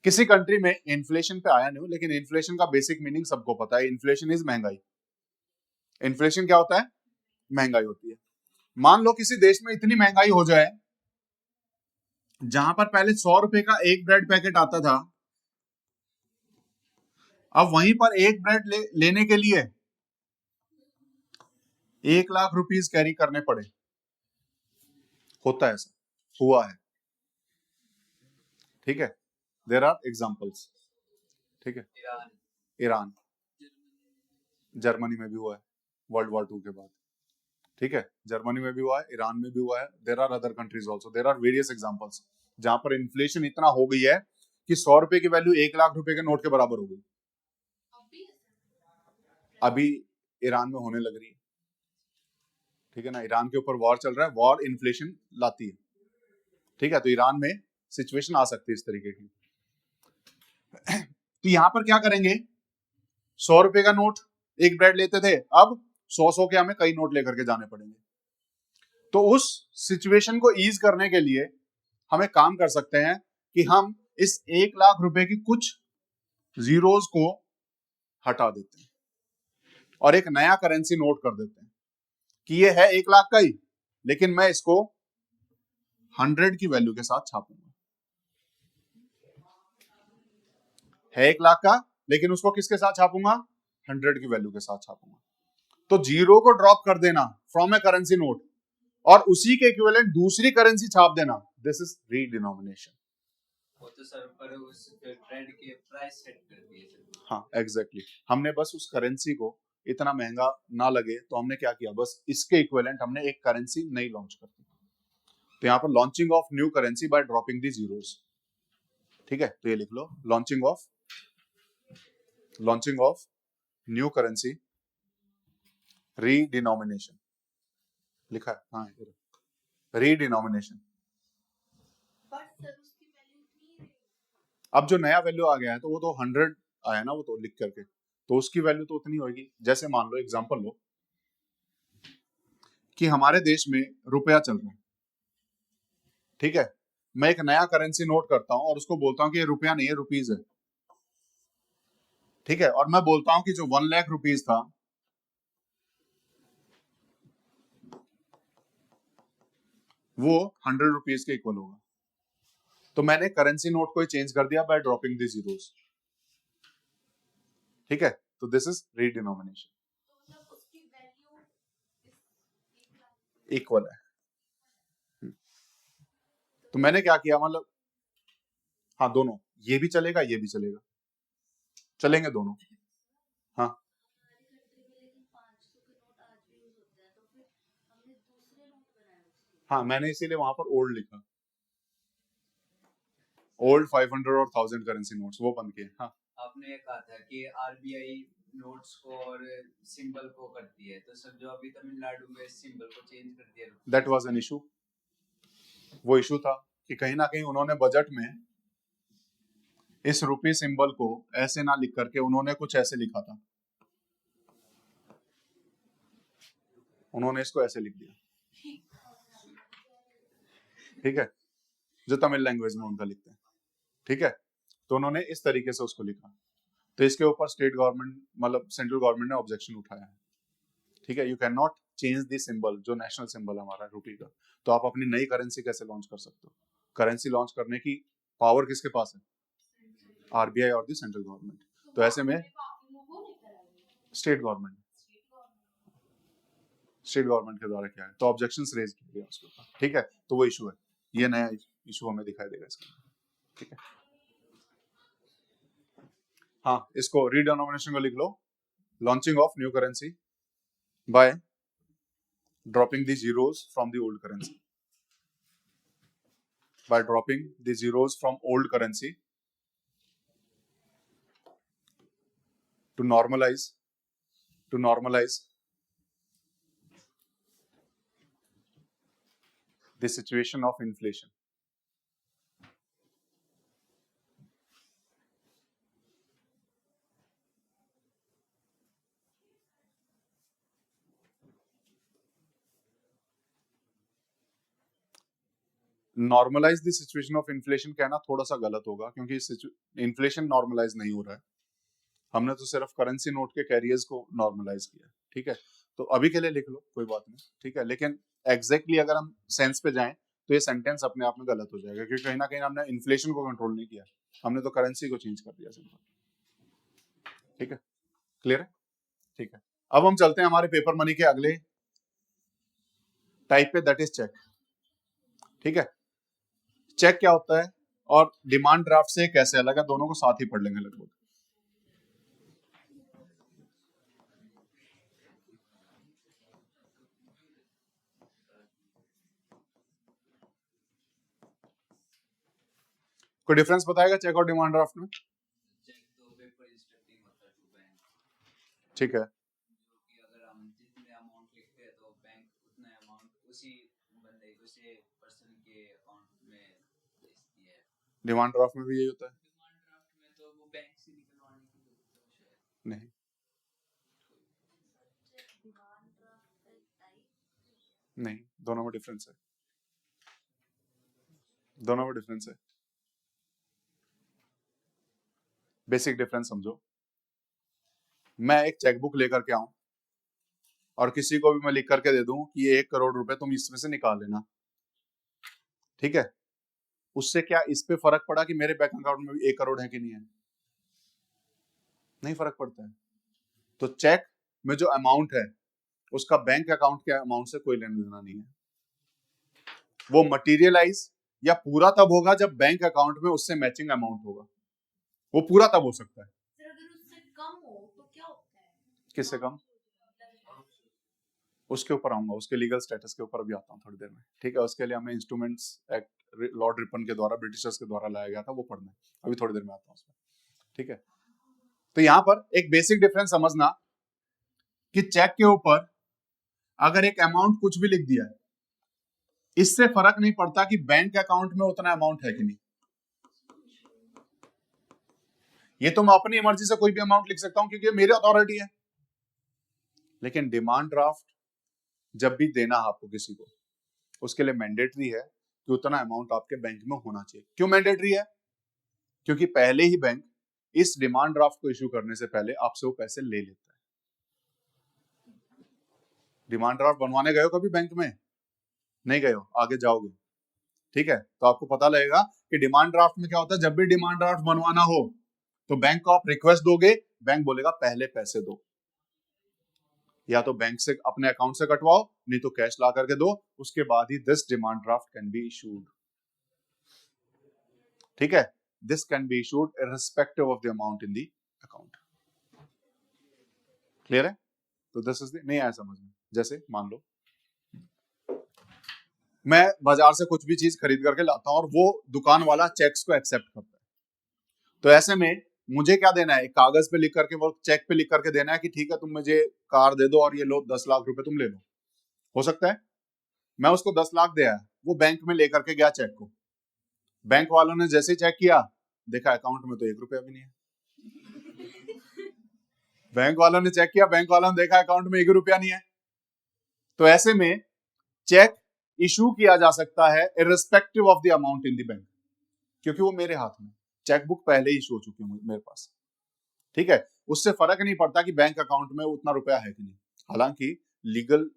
किसी कंट्री में इन्फ्लेशन पे आया नहीं, लेकिन इन्फ्लेशन का बेसिक मीनिंग सबको पता है। इन्फ्लेशन इज महंगाई। इन्फ्लेशन क्या होता है? महंगाई होती है। मान लो किसी देश में इतनी महंगाई हो जाए, जहां पर पहले 100 रुपए का एक ब्रेड पैकेट आता था, अब वहीं पर एक ब्रेड लेने के लिए 1 लाख रुपीस कैरी करने पड़े। होता है, ऐसा हुआ है, ठीक है। देयर आर एग्जांपल्स, ठीक है। ईरान, जर्मनी में भी हुआ है वर्ल्ड वॉर 2 के बाद, ठीक है। जर्मनी में भी हुआ है, ईरान में भी हुआ है। There are other countries also, there are various examples जहां पर इन्फ्लेशन इतना हो गई है कि 100 रुपए की वैल्यू 1 लाख रुपए के नोट के बराबर हो गई। अभी ईरान में होने लग रही है, ठीक है ना, ईरान के ऊपर वॉर चल रहा है, वॉर इन्फ्लेशन लाती है, ठीक है, तो ईरान में सिचुएशन आ सकती है इस तरीके की। तो यहां पर क्या करेंगे, 100 रुपए का नोट एक ब्रेड लेते थे, अब 100 के हमें कई नोट लेकर के जाने पड़ेंगे। तो उस सिचुएशन को ईज करने के लिए हम एक काम कर सकते हैं कि हम इस 1 लाख रुपए की कुछ जीरोस को हटा देते हैं और एक नया करेंसी नोट कर देते हैं कि ये है 1 लाख का ही, लेकिन मैं इसको 100 की वैल्यू के साथ छापूंगा। है 1 लाख का, लेकिन उसको किसके साथ छापूंगा, 100 की वैल्यू के साथ छापूंगा। तो जीरो को ड्रॉप कर देना फ्रॉम ए करेंसी नोट और उसी के इक्विवेलेंट दूसरी करेंसी छाप देना, दिस इज रीडिनोमिनेशन। वो तो सर पर उस ट्रेड के प्राइस सेट कर दिए सर। हाँ एग्जैक्टली हमने बस उस करेंसी को इतना महंगा ना लगे तो हमने क्या किया, बस इसके इक्विवेलेंट हमने एक करेंसी नई लॉन्च कर दी। तो यहाँ पर launching of new currency by dropping the zeros, ठीक है, तो ये लिख लो, launching of new currency redenomination लिखा है, हाँ रीडिनोमिनेशन। बट सर उसकी वैल्यू इतनी है। अब जो नया वैल्यू आ गया है तो वो तो 100 आया ना, वो तो लिख करके, तो उसकी वैल्यू तो उतनी होगी। जैसे मान लो, एग्जांपल लो कि हमारे देश में रुपया चल रहा है, ठीक है, मैं एक नया करेंसी नोट करता हूं और उसको बोलता हूं कि ये रुपया नहीं है, रुपीज है, ठीक है, और मैं बोलता हूं कि जो 1 लाख रुपीज था वो 100 रुपीज के इक्वल होगा। तो मैंने करेंसी नोट को ही चेंज कर दिया बाय ड्रॉपिंग द जीरोस, ठीक है, तो दिस इज रीडिनोमिनेशन, तो मतलब उसकी वैल्यू इस 1 लाख इक्वल है। तो मैंने क्या किया, मतलब हाँ दोनों, ये भी चलेगा ये भी चलेगा, चलेंगे दोनों। हाँ हमारी कंट्री में लेकिन 500 के नोट आज भी यूज होते हैं, तो फिर हमने दूसरे नोट बनाए उसके। हाँ मैंने इसीलिए वहां पर ओल्ड लिखा, ओल्ड 500 और 1000 करेंसी नोट्स वो बंद किए। हाँ आपने ये कहा था कि आरबीआई नोट्स को और सिंबल को करती है, तो सर जो अभी तमिलनाडु में सिंबल को चेंज कर दिया, दैट वाज एन इशू। वो इशू था कि कहीं ना कहीं उन्होंने बजट में इस रुपी सिंबल को ऐसे ना लिख करके उन्होंने कुछ ऐसे लिखा था, उन्होंने इसको ऐसे लिख दिया, ठीक है, जो तमिल लैंग्वेज में उनका लिखते हैं, ठीक है, तो उन्होंने इस तरीके से उसको लिखा। तो इसके ऊपर स्टेट गवर्नमेंट, मतलब सेंट्रल गवर्नमेंट ने ऑब्जेक्शन उठाया है, ठीक है, you can not change the symbol, जो नेशनल सिंबल है हमारा रुपी का। तो आप अपनी नई करेंसी कैसे लॉन्च कर सकते हो, करेंसी लॉन्च करने की पावर किसके पास है, आरबीआई और द सेंट्रल गवर्नमेंट। तो ऐसे में स्टेट गवर्नमेंट के द्वारा क्या है, तो ऑब्जेक्शंस रेज किए गए उसके ऊपर, ठीक है, तो वो इशू है, ये नया इशू हमें दिखाई देगा इसका, ठीक है। हाँ इसको रीडिनोमिनेशन को लिख लो, launching of new currency by dropping the zeros from the old currency, by dropping the zeros from old currency to normalize the situation of inflation. Normalise the situation of inflation कहना थोड़ा सा गलत होगा, क्योंकि inflation normalise नहीं हो रहा है, हमने तो सिर्फ करेंसी नोट के कैरियर्स को नॉर्मलाइज किया, ठीक है, तो अभी के लिए लिख लो कोई बात नहीं, ठीक है, लेकिन एग्जैक्टली अगर हम सेंस पे जाएं तो ये सेंटेंस अपने आप में गलत हो जाएगा, क्योंकि कहीं ना कहीं हमने इन्फ्लेशन को कंट्रोल नहीं किया, हमने तो करेंसी को चेंज कर दिया सिंपल, ठीक है, क्लियर है, ठीक है। अब हम चलते हैं हमारे पेपर मनी के अगले टाइप पे, दैट इज चेक, ठीक है। चेक क्या होता है और डिमांड ड्राफ्ट से कैसे अलग है, दोनों को साथ ही पढ़ लेंगे लगभग। कोई डिफरेंस बताएगा चेक और डिमांड ड्राफ्ट में? चेक तो पेपर इंस्ट्रक्टिंग होता है टू बैंक, ठीक है, जो कि अगर हम जितने अमाउंट लिखते हैं तो बैंक उतना उसी बंदे उसी पर्सन के अकाउंट में भेजती है। डिमांड ड्राफ्ट में भी यही होता है? डिमांड ड्राफ्ट में तो वो बैंक से निकलवाने की जरूरत है शायद। नहीं, डिमांड ड्राफ्ट का टाइप नहीं, दोनों में डिफरेंस है, दोनों में डिफरेंस है। बेसिक डिफरेंस समझो। मैं एक चेकबुक लेकर के आऊं और किसी को भी मैं लिख करके दे दूं कि ये 1 करोड़ रुपए तुम इसमें से निकाल लेना, ठीक है, उससे क्या इस पे फर्क पड़ा कि मेरे बैंक अकाउंट में भी 1 करोड़ है कि नहीं है? नहीं फर्क पड़ता है। तो चेक में जो अमाउंट है उसका बैंक अकाउंट के अमाउंट से कोई लेना देना नहीं है। वो मटीरियलाइज या पूरा तब होगा जब बैंक अकाउंट में उससे मैचिंग अमाउंट होगा। वो पूरा तब हो सकता है। सर अगर उससे कम हो तो क्या होता है? किससे कम? उसके ऊपर आऊंगा, उसके लीगल स्टेटस के ऊपर भी आता हूँ थोड़ी देर में, ठीक है। उसके लिए हमने इंस्ट्रूमेंट्स एक्ट लॉर्ड रिपन के द्वारा, ब्रिटिशर्स के द्वारा लाया गया था, वो पढ़ना है, अभी थोड़ी देर में आता हूँ उसमें, ठीक है। तो यहाँ पर एक बेसिक डिफरेंस समझना कि चेक के ऊपर अगर एक अमाउंट कुछ भी लिख दिया है, इससे फर्क नहीं पड़ता कि बैंक अकाउंट में उतना अमाउंट है कि नहीं। ये तो मैं अपनी मर्जी से कोई भी अमाउंट लिख सकता हूं क्योंकि ये मेरी अथॉरिटी है। लेकिन डिमांड ड्राफ्ट जब भी देना है आपको किसी को, उसके लिए मैंडेटरी है कि उतना अमाउंट आपके बैंक में होना चाहिए। क्यों मैंडेटरी है? क्योंकि पहले ही बैंक इस डिमांड ड्राफ्ट को इश्यू करने से पहले आपसे वो पैसे ले लेता है। डिमांड ड्राफ्ट बनवाने गए हो कभी बैंक में? नहीं गए हो, आगे जाओगे, ठीक है, तो आपको पता लगेगा कि डिमांड ड्राफ्ट में क्या होता है। जब भी डिमांड ड्राफ्ट बनवाना हो तो बैंक को आप रिक्वेस्ट दोगे, बैंक बोलेगा पहले पैसे दो, या तो बैंक से अपने अकाउंट से कटवाओ, नहीं तो कैश ला करके दो, उसके बाद ही this demand draft can be issued, ठीक है। This can be issued irrespective of the amount in the account. Clear है? तो दिस इज नहीं आया समझ में? जैसे मान लो मैं बाजार से कुछ भी चीज खरीद करके लाता हूं और वो दुकान वाला चेक्स को एक्सेप्ट करता है, तो ऐसे में मुझे क्या देना है? एक कागज पे लिख करके, वो चेक पे लिख करके देना है कि ठीक है तुम मुझे कार दे दो और ये लो 10 लाख रुपए तुम ले लो। हो सकता है मैं उसको 10 लाख दे आया, वो बैंक में लेकर के गया चेक को, बैंक वालों ने जैसे चेक किया, देखा अकाउंट में तो 1 रुपया भी नहीं है। बैंक वालों ने चेक किया, बैंक वालों ने देखा अकाउंट में 1 रुपया नहीं है। तो ऐसे में चेक इशू किया जा सकता है irrespective of the amount in the bank, क्योंकि वो मेरे हाथ में, चेकबुक पहले ही इशू हो चुकी है मेरे पास, ठीक है। उससे फर्क नहीं पड़ता कि बैंक अकाउंट में उतना रुपया है कि नहीं। हालांकि लीगल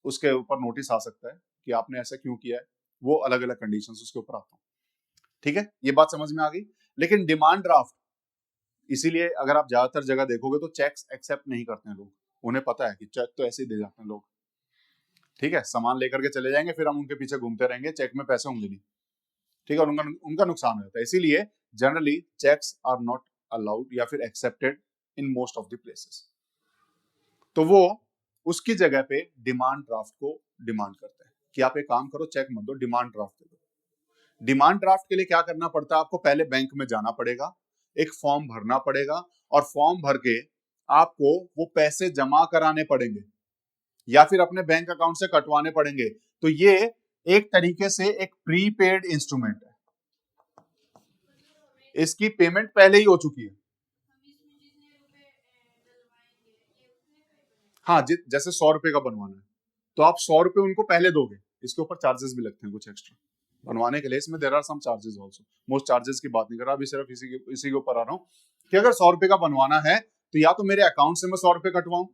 उसके ऊपर नोटिस आ सकता है कि आपने ऐसा क्यों किया है, वो अलग अलग कंडीशंस उसके ऊपर आता हूं, ठीक है। ये बात समझ में आ गई। लेकिन डिमांड ड्राफ्ट, इसीलिए अगर आप ज्यादातर जगह देखोगे तो चेक्स एक्सेप्ट नहीं करते हैं लोग। उन्हें पता है कि चेक तो ऐसे ही दे जाते हैं लोग, ठीक है, सामान लेकर के चले जाएंगे, फिर हम उनके पीछे घूमते रहेंगे, चेक में पैसे होंगे नहीं, ठीक है, और उनका नुकसान हो जाता है। इसीलिए generally cheques are not allowed या फिर accepted in most of the places. तो वो उसकी जगह पे डिमांड ड्राफ्ट को डिमांड करते हैं कि आप एक काम करो, चेक मत दो, डिमांड ड्राफ्ट दे दो। डिमांड ड्राफ्ट के लिए क्या करना पड़ता है? आपको पहले बैंक में जाना पड़ेगा, एक फॉर्म भरना पड़ेगा, और फॉर्म भर के आपको वो पैसे जमा कराने पड़ेंगे या फिर अपने बैंक अकाउंट से कटवाने पड़ेंगे। तो ये एक तरीके से एक प्रीपेड इंस्ट्रूमेंट है, इसकी पेमेंट पहले ही हो चुकी है। हाँ, जैसे 100 रुपए का बनवाना है तो आप 100 रुपए उनको पहले दोगे, इसके ऊपर चार्जेस भी लगते हैं कुछ एक्स्ट्रा बनवाने के लिए, इसमें there are some charges also. Most charges की बात नहीं कर रहा अभी, सिर्फ इसी के ऊपर आ रहा हूँ कि अगर 100 रुपए का बनवाना है तो या तो मेरे अकाउंट से मैं 100 रुपए कटवाऊं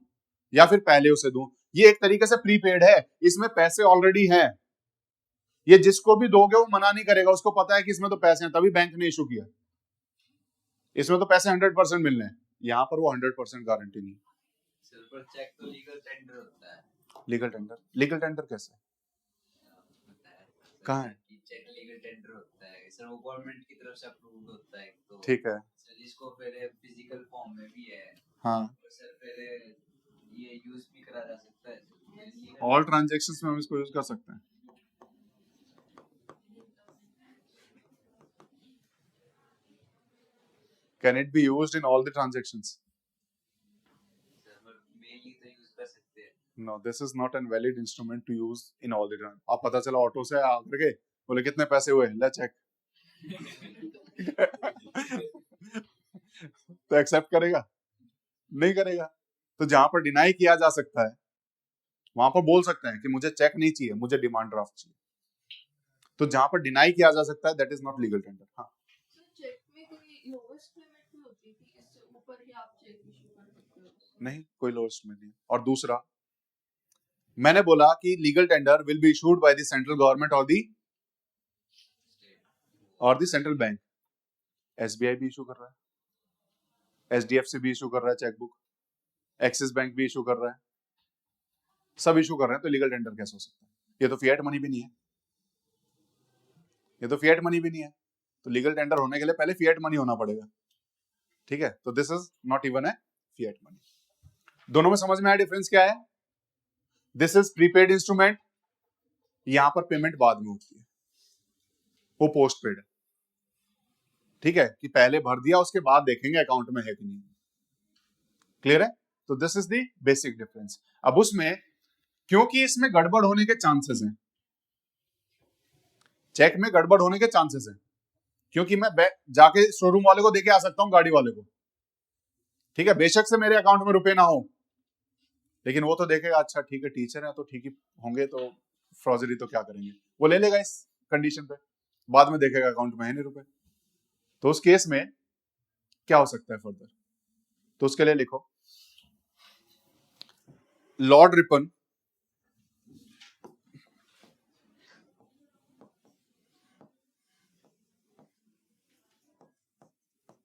या फिर पहले उसे दूं। ये एक तरीके से प्रीपेड है, इसमें पैसे ऑलरेडी हैं। ये जिसको भी दोगे वो मना नहीं करेगा, उसको पता है कि इसमें तो पैसे हैं, तभी बैंक ने इशू किया, इसमें तो पैसे 100% मिलने हैं। यहाँ पर वो 100% गारंटी नहीं। सर पर चेक तो लीगल टेंडर होता है। लीगल टेंडर कैसे? कहाँ है? चेक लीगल टेंडर होता है सर, वो गवर्नमेंट की तरफ से अप्रूव्ड होता है तो, ठीक है सर इसको फिर फिजिकल फॉर्म में भी है। हाँ, सर फिर ये यूज भी करा जा सकता है ऑल ट्रांजैक्शंस में हम इसको यूज कर सकते हैं। Can it be used in all the transactions? Mainly तो यूज कर सकते हैं। No this is not an valid instrument to use in all the time. आप पता चला ऑटो से आकर के बोले कितने पैसे हुए, ले चेक। तो एक्सेप्ट करेगा? नहीं करेगा। तो जहां पर डिनाई किया जा सकता है वहां पर बोल सकते हैं कि मुझे चेक नहीं चाहिए, मुझे डिमांड ड्राफ्ट चाहिए। तो जहां पर डिनाई किया जा सकता है that is not legal tender. हाँ, चेक में कोई लोवेस्ट लिमिट भी होती थी, इससे ऊपर ही आप चेक इशू कर सकते हो? नहीं, कोई लोएस्ट में नहीं। और दूसरा मैंने बोला कि legal tender will be issued by the central government और द सेंट्रल बैंक। एसबीआई भी इशू कर रहा है, एचडीएफसी भी इशू कर रहा है चेकबुक, एक्सिस बैंक भी इशू कर रहा है, सब इशू कर रहे हैं। तो लीगल टेंडर कैसे हो सकता है? ये तो फिएट मनी भी नहीं है, ये तो फिएट मनी भी नहीं है। तो लीगल टेंडर होने के लिए पहले फिएट मनी होना पड़ेगा। ठीक है, तो this is not even a fiat money. दोनों में समझ में आया डिफरेंस क्या है? दिस इज प्रीपेड इंस्ट्रूमेंट, यहां पर पेमेंट बाद में होती है, वो पोस्ट पेड है। ठीक है, कि पहले भर दिया उसके बाद देखेंगे अकाउंट में है कि नहीं। क्लियर है? तो this is the basic difference. अब उसमें क्योंकि इसमें गड़बड़ होने के चांसेस हैं, चेक में गड़बड़ होने के चांसेस हैं, क्योंकि मैं जाके शोरूम वाले को देके आ सकता हूं, गाड़ी वाले को। ठीक है, बेशक से मेरे अकाउंट में रुपए ना हो, लेकिन वो तो देखेगा अच्छा ठीक है टीचर है तो ठीक ही होंगे, तो फ्रॉजरी तो क्या करेंगे, वो ले लेगा इस कंडीशन पे। बाद में देखेगा अकाउंट में है नहीं रुपए। तो उस केस में क्या हो सकता है फर्दर? तो उसके लिए लिखो लॉर्ड रिपन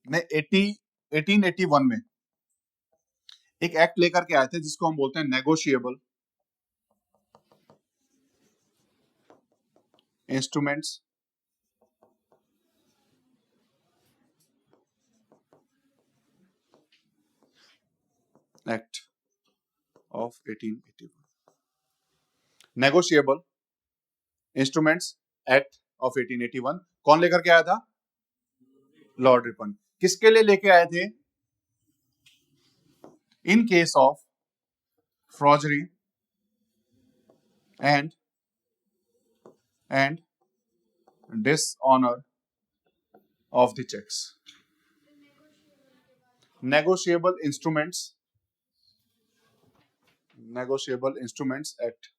ने 1881 में एक एक्ट लेकर के आए थे जिसको हम बोलते हैं negotiable instruments act of 1881। Negotiable instruments act of 1881 कौन लेकर के आया था? Lord Ripon. किसके लिए लेके आए थे? In case of forgery and dishonour of the cheques. Negotiable instruments act.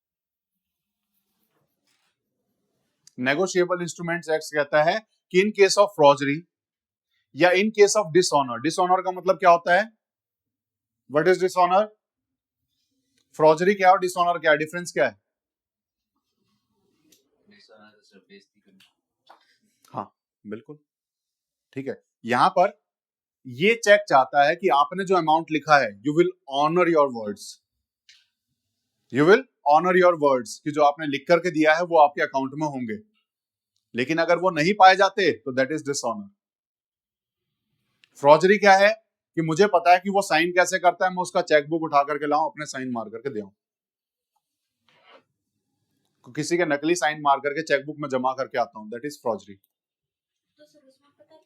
Negotiable instruments act कहता है कि इन केस ऑफ फ्रॉजरी या in case of dishonour. Dishonour का मतलब क्या होता है? What is dishonour? फ्रॉजरी क्या और डिसऑनर क्या है? डिफरेंस क्या है? हाँ बिल्कुल ठीक है। यहां पर ये चेक चाहता है कि आपने जो अमाउंट लिखा है you will honour your words, you will honour your words, कि जो आपने लिख करके दिया है वो आपके अकाउंट में होंगे। लेकिन अगर वो नहीं पाए जाते तो दैट इज डिसऑनर। फ्रॉजरी क्या है? कि मुझे पता है कि वो साइन कैसे करता है, मैं उसका चेकबुक उठा करके लाऊं, अपने साइन मार करके दे आऊं। किसी के नकली साइन मार करके चेकबुक में जमा करके आता हूं, दैट इज फ्रॉजरी। तो सर उसमें पता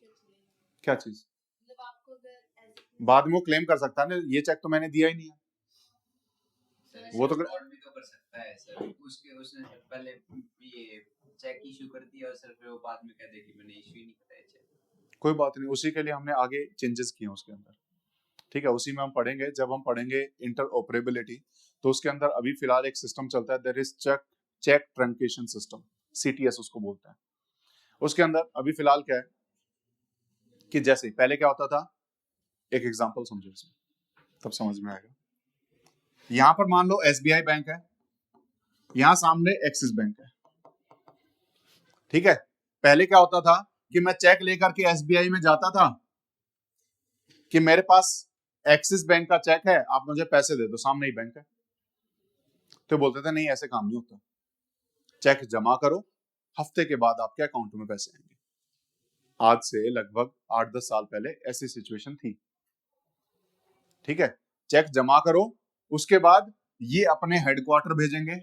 क्या चीज? मतलब आपको अगर बाद में वो क्लेम कर सकता है ना, ये चेक तो मैंने दिया ही नहीं है। वो तो फ्रॉड भी तो कर सकता है सर। उसने पहले ये चेक इशू कर दिया और सर फिर वो बाद में कह दे कि मैंने इशू ही नहीं कराया चेक। कोई बात नहीं, उसी के लिए हमने आगे चेंजेस किए उसके अंदर। ठीक है, उसी में हम पढ़ेंगे। जब हम पढ़ेंगे इंटरऑपरेबिलिटी तो उसके अंदर अभी फिलहाल एक सिस्टम चलता है, there is cheque truncation system, CTS उसको बोलते हैं। उसके अंदर अभी फिलहाल क्या है कि जैसे पहले क्या होता था, एक एग्जांपल समझो इसमें तब समझ में आएगा। यहां पर मान लो एसबीआई बैंक है, यहां सामने एक्सिस बैंक है। ठीक है, पहले क्या होता था कि मैं चेक लेकर के एसबीआई में जाता था कि मेरे पास एक्सिस बैंक का चेक है, आप मुझे पैसे दे दो, सामने ही बैंक है। तो बोलते थे नहीं ऐसे काम नहीं होता, चेक जमा करो, हफ्ते के बाद आपके अकाउंट में पैसे आएंगे। आज से लगभग 8-10 साल पहले ऐसी सिचुएशन थी। ठीक है, चेक जमा करो, उसके बाद ये अपने हेडक्वार्टर भेजेंगे,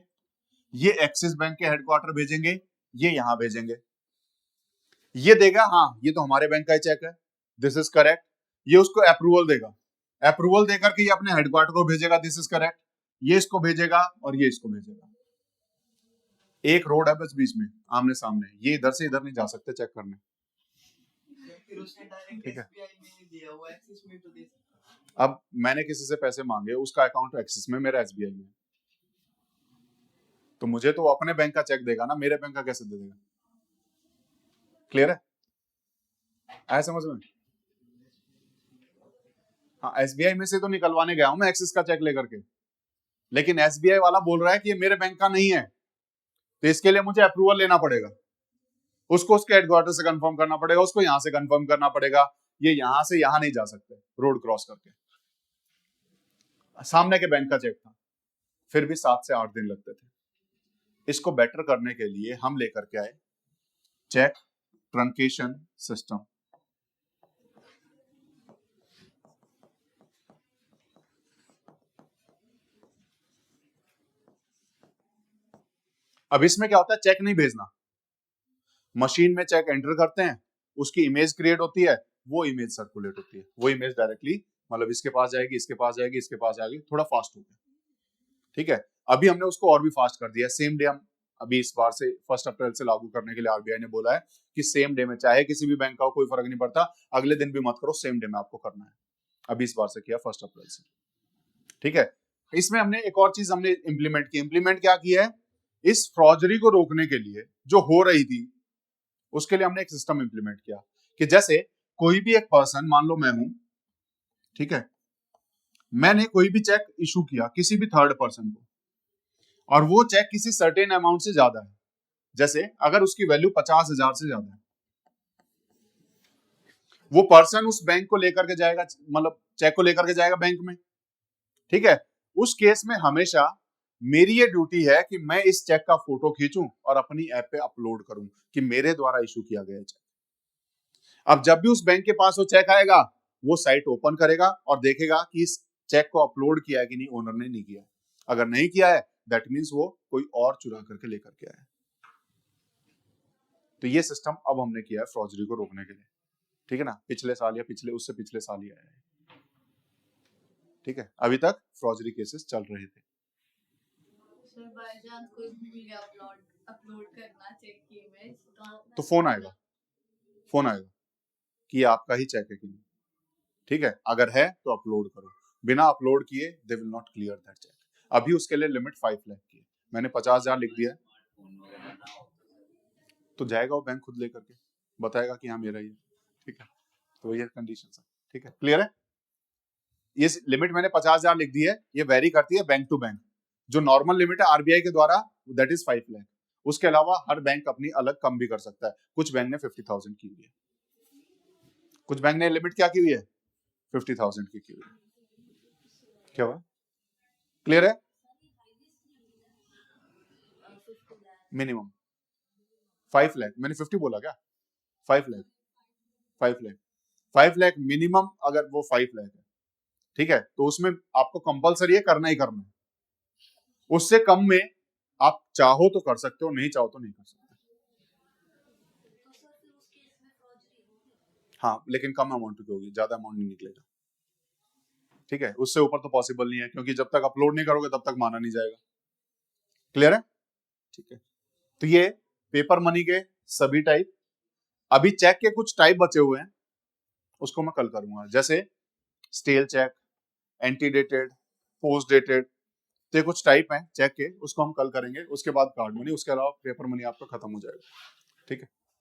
ये एक्सिस बैंक के हेडक्वार्टर भेजेंगे, ये यहां भेजेंगे। ये देगा हाँ ये तो हमारे बैंक का ही चेक है, दिस इज करेक्ट। ये उसको अप्रूवल देगा, अप्रूवल देकर के ये अपने हेडक्वार्टर को भेजेगा, दिस इज करेक्ट। ये इसको भेजेगा और ये इसको भेजेगा, एक रोड है बस बीच में आमने सामने, ये इधर से इधर नहीं जा सकते चेक करने। फिर उसने डायरेक्ट ठीक है। एसबीआई में दिया हुआ एक्सिस में तो दे सकता है। अब मैंने किसी से पैसे मांगे, उसका अकाउंट एक्सिस में, मेरा एसबीआई में, तो मुझे तो वो अपने बैंक का चेक देगा ना, मेरे बैंक का कैसे दे देगा? क्लियर है? आया समझ में? हाँ, एसबीआई में से तो निकलवाने गया हूं मैं एक्सिस का चेक लेकर के, लेकिन एसबीआई वाला बोल रहा है कि ये मेरे बैंक का नहीं है, तो इसके लिए मुझे अप्रूवल लेना पड़ेगा, उसको उसके हेडक्वार्टर से कंफर्म करना पड़ेगा, उसको यहां से कंफर्म करना पड़ेगा, ये यहां से यहां नहीं जा सकते रोड क्रॉस करके। सामने के बैंक का चेक था, फिर भी 7 से 8 दिन लगते थे। इसको बेटर करने के लिए हम लेकर के आए चेक ट्रंकेशन सिस्टम। अब इसमें क्या होता है, चेक नहीं भेजना, मशीन में चेक एंटर करते हैं, उसकी इमेज क्रिएट होती है, वो इमेज सर्कुलेट होती है, वो इमेज डायरेक्टली मतलब इसके पास जाएगी, इसके पास जाएगी, इसके पास जाएगी, थोड़ा फास्ट हो गया। ठीक है, अभी हमने उसको और भी फास्ट कर दिया, सेम डे हम अभी इस बार से 1 अप्रैल से लागू करने के लिए आरबीआई ने बोला है कि सेम डे में, चाहे किसी भी बैंक का हो कोई फर्क नहीं पड़ता, अगले दिन भी मत करो, सेम डे में आपको करना है। अभी इस बार से किया 1 अप्रैल से। ठीक है, इसमें हमने एक और चीज हमने इम्प्लीमेंट क्या किया है, इस फ्रॉजरी को रोकने के लिए जो हो रही थी उसके लिए हमने एक सिस्टम इंप्लीमेंट किया कि जैसे कोई भी एक पर्सन, मान लो मैं हूं, ठीक है, मैंने कोई भी चेक इशू किया किसी भी थर्ड पर्सन को, और वो चेक किसी सर्टेन अमाउंट से ज्यादा है, जैसे अगर उसकी वैल्यू 50,000 से ज्यादा है, वो पर्सन उस बैंक को लेकर के जाएगा, मतलब चेक को लेकर के जाएगा बैंक में। ठीक है, उस केस में हमेशा मेरी ये ड्यूटी है कि मैं इस चेक का फोटो खींचूं और अपनी ऐप पे अपलोड करूं कि मेरे द्वारा इशू किया गया चेक। अब जब भी उस बैंक के पास वो चेक आएगा, वो साइट ओपन करेगा और देखेगा कि इस चेक को अपलोड किया है कि नहीं, ओनर ने नहीं किया। अगर नहीं किया है, दैट मीन्स वो कोई और चुरा करके लेकर के आया है। तो ये सिस्टम अब हमने किया है फ्रॉजरी को रोकने के लिए। ठीक है ना, पिछले साल या उससे पिछले साल ही आया है। ठीक है, अभी तक फ्रॉजरी केसेस चल रहे थे। सर बाय चांस कोई भूल गया अपलोड करना चेक की इमेज, तो फोन आएगा कि ये आपका ही चेक है कि नहीं। ठीक है, अगर है तो अपलोड करो, बिना अपलोड किए they will not clear that cheque. अभी उसके लिए लिमिट 5 लाख की है, मैंने 50,000 लिख दिया है, तो जाएगा वो बैंक खुद लेकर के बताएगा कि हाँ मेरा ही है। ठीक है, तो ये कंडीशन है। ठीक है, क्लियर है? ये लिमिट मैंने 50,000 लिख दी है, ये वेरी करती है बैंक टू बैंक। जो नॉर्मल लिमिट है आरबीआई के द्वारा दैट इज 5 लाख। उसके अलावा हर बैंक अपनी अलग कम भी कर सकता है। कुछ बैंक ने 50,000 की हुई है, कुछ बैंक ने लिमिट क्या की हुई है, 50,000 की हुई है। क्या हुआ? क्लियर है? मिनिमम 5 लाख, मैंने 50 बोला क्या? 5 लाख मिनिमम, अगर वो 5 लाख है, ठीक है, तो उसमें आपको कंपलसरी है, करना ही करना है। उससे कम में आप चाहो तो कर सकते हो, नहीं चाहो तो नहीं कर सकते। हाँ, लेकिन कम अमाउंट की होगी, ज्यादा अमाउंट नहीं निकलेगा। ठीक है, उससे ऊपर तो पॉसिबल नहीं है, क्योंकि जब तक अपलोड नहीं करोगे तब तक माना नहीं जाएगा। क्लियर है? ठीक है, तो ये पेपर मनी के सभी टाइप। अभी चेक के कुछ टाइप बचे हुए हैं, उसको मैं कल करूंगा, जैसे स्टेल चेक, एंटीडेटेड, पोस्ट डेटेड। तो ये कुछ टाइप हैं चेक के, उसको हम कल करेंगे। उसके बाद कार्ड मनी, उसके अलावा पेपर मनी आपका खत्म हो जाएगा। ठीक है।